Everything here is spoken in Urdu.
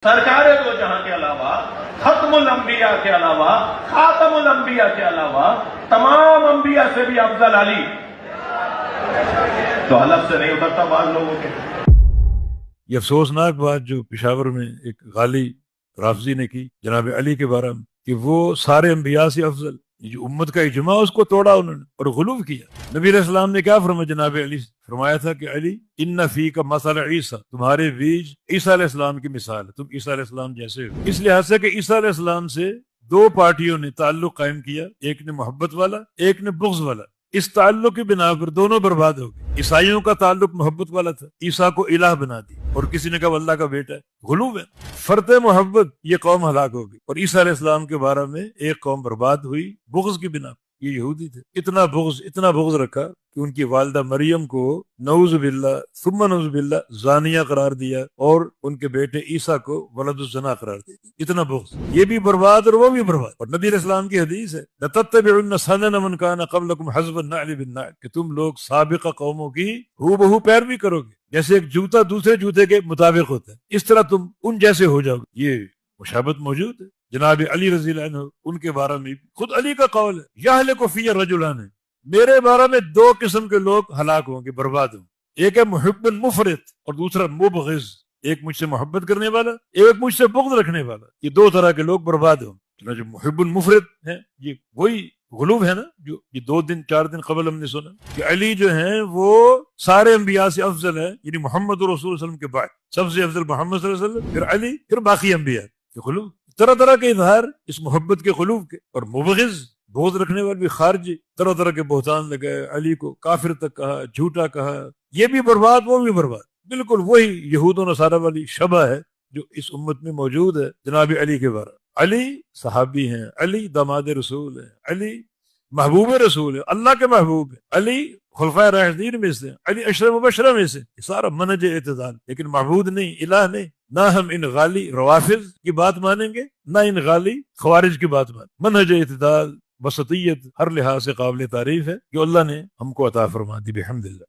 سرکار دو جہاں کے علاوہ، ختم الانبیاء کے علاوہ، خاتم الانبیاء کے علاوہ تمام انبیاء سے بھی افضل علی، تو حلف سے نہیں اترتا بعض لوگوں کے۔ یہ افسوسناک بات جو پشاور میں ایک غالی رافضی نے کی جناب علی کے بارے میں کہ وہ سارے انبیاء سے افضل، جو امت کا اجماع اس کو توڑا انہوں نے اور غلو کیا۔ نبی علیہ السلام نے کیا فرمایا جناب علی سے؟ فرمایا تھا کہ علی ان فیک مثل عیسیٰ، تمہارے بیچ عیسیٰ علیہ السلام کی مثال ہے، تم عیسیٰ علیہ السلام جیسے ہو۔ اس لحاظ سے کہ عیسیٰ علیہ السلام سے دو پارٹیوں نے تعلق قائم کیا، ایک نے محبت والا، ایک نے بغض والا۔ اس تعلق کی بنا پر دونوں برباد ہو گئے۔ عیسائیوں کا تعلق محبت والا تھا، عیسیٰ کو الہ بنا دی، اور کسی نے کہا وہ اللہ کا بیٹا ہے، غلو ہے۔ فرط محبت یہ قوم ہلاک ہو گئی، اور عیسیٰ علیہ السلام کے بارے میں ایک قوم برباد ہوئی بغض کی بنا پر۔ یہ یہودی تھے، اتنا بغض رکھا کہ ان کی والدہ مریم کو نعوذ باللہ ثم نعوذ باللہ زانیہ قرار دیا، اور ان کے بیٹے عیسیٰ کو ولد الزنا قرار دیا۔ اتنا بغض، یہ بھی برباد اور وہ بھی برباد۔ اور نبی علیہ السلام کی حدیث ہے لَتَتَّبِعُنَّ سَنَنَ مَنْ كَانَ قَبْلَكُمْ حَذْوَ النَّعْلِ بِالنَّعْلِ، کہ تم لوگ سابقہ قوموں کی ہو بہو پیروی کرو گے، جیسے ایک جوتا دوسرے جوتے کے مطابق ہوتا ہے، اس طرح تم ان جیسے ہو جاؤ گے۔ یہ مشابہت موجود ہے۔ جناب علی رضی اللہ عنہ ان کے بارے میں خود علی کا قول ہے یہلک فی رجلان، میرے بارے میں دو قسم کے لوگ ہلاک ہوں گے، برباد ہوں گے۔ ایک ہے محب مفرط اور دوسرا مبغض، ایک مجھ سے محبت کرنے والا، ایک مجھ سے بغض رکھنے والا۔ یہ دو طرح کے لوگ برباد ہوں گے۔ جو محب مفرط ہے یہ وہی غلوب ہے نا، جو یہ 2-4 دن قبل ہم نے سنا کہ علی جو ہیں وہ سارے انبیاء سے افضل ہے، یعنی محمد رسول اللہ صلی اللہ علیہ وسلم کے بعد سب سے افضل محمد صلی اللہ علیہ وسلم، پھر علی، پھر باقی انبیاء کے غلوب۔ طرح طرح کے اظہار اس محبت کے غلوب کے، اور مبغض بغض رکھنے والے بھی خارجی طرح طرح کے بہتان لگائے، علی کو کافر تک کہا، جھوٹا کہا، یہ بھی برباد وہ بھی برباد۔ بالکل وہی یہود و نصارہ والی شبہ ہے جو اس امت میں موجود ہے جناب علی کے بارے۔ علی صحابی ہیں، علی داماد رسول ہیں، علی محبوب رسول ہے، اللہ کے محبوب ہے، علی خلفائے راشدین میں سے، علی عشرہ مبشرہ میں سے، یہ سارا منہج اعتدال، لیکن معبود نہیں، الہ نہیں۔ نہ ہم ان غالی روافض کی بات مانیں گے، نہ ان غالی خوارج کی بات مانیں۔ منہج اعتدال، وسطیت ہر لحاظ سے قابل تعریف ہے جو اللہ نے ہم کو عطا فرما دی، بحمد اللہ۔